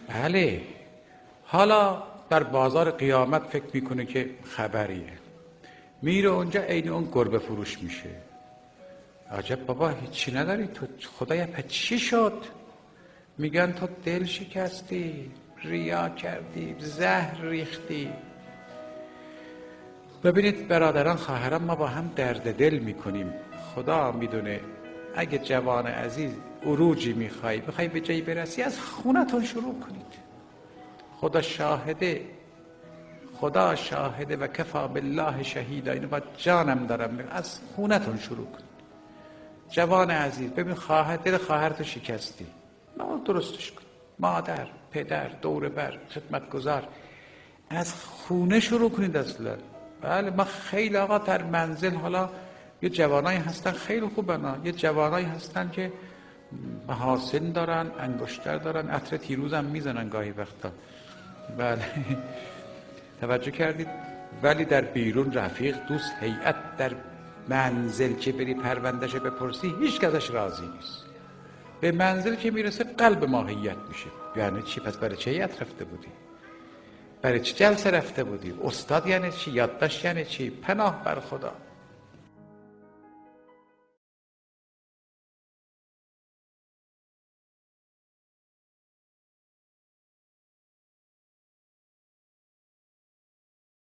بله، حالا در بازار قیامت فکر میکنه که خبریه، میره اونجا عین اون گربه فروش میشه. عجب بابا، هیچی نداری تو؟ خدایا پس چی شد؟ میگن تو دل شکستی، ریا کردی، زهر ریختی. ببینید برادران خواهران، ما با هم درد دل میکنیم. خدا میدونه اگه جوان عزیز عروجی میخوای به جایی برسی، از خونتون شروع کنید. خدا شاهده و کفا بالله شهیدا، اینو با جانم دارم، از خونتون شروع کنید. جوان عزیز، ببین دل خواهرتو شکستی، ما درستش کن. مادر، پدر، دور بر، خدمتگزار، از خونه شروع کنید اصلا. بله، ما خیلی آقا در منزل، حالا یه جوانایی هستن خیلی خوبن، یه جوانایی هستن که محاسن دارن، انگشتر دارن، عطر تیروز هم میزنن گاهی وقتا. بله توجه کردید؟ ولی در بیرون رفیق، دوست، هیئت، در منزل که بری پروندهش بپرسی هیچ کسش راضی نیست. به منزل که میرسه قلب ماهیت میشه. یعنی چی؟ پس برای چه هیئت رفته بودی؟ برای چه جلسه رفته بودی؟ استاد یعنی چی؟ یادداشت یعنی چی؟ پناه بر خدا.